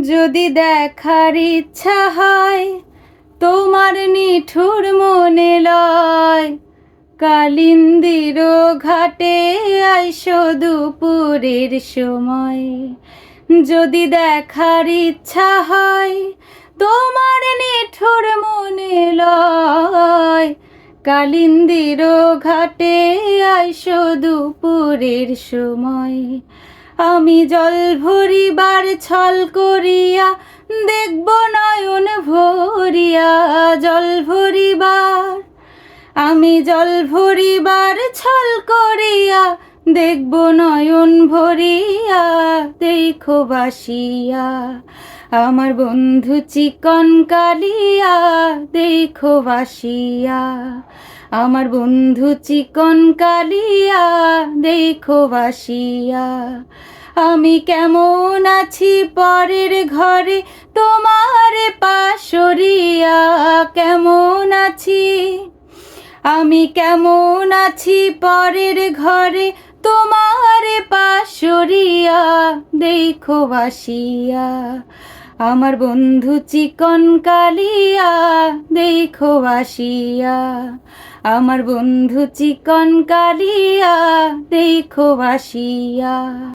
যদি দেখার ইচ্ছা হয় তোমার নিঠুর মনে লয়, কালিন্দির ঘাটে আইসো দুপুরের সময়। যদি দেখার ইচ্ছা হয় তোমার নিঠুর মনে লয়, কালিন্দির ঘাটে আইসো দুপুরের সময়। আমি জল ভরিবার ছল করিয়া দেখব নয়ন ভরিয়া, জল ভরিবার আমি জল ভরিবার ছল করিয়া দেখব নয়ন ভরিয়া। দেখো বাসিয়া আমার বন্ধু চিকন কালিয়া, দেখো বাসিয়া আমার বন্ধু চিকন কালিয়া, দেখো বাসিয়া। আমি কেমন আছি পরের ঘরে তোমার পাশরিয়া, কেমন আছি আমি কেমন আছি পরের ঘরে তোমার পাশরিয়া, দেখো বাসিয়া আমার বন্ধু চিকন কালিয়া, দেখো বাসিয়া আমার বন্ধু চিকন কালিয়া, দেখো বাসিয়া।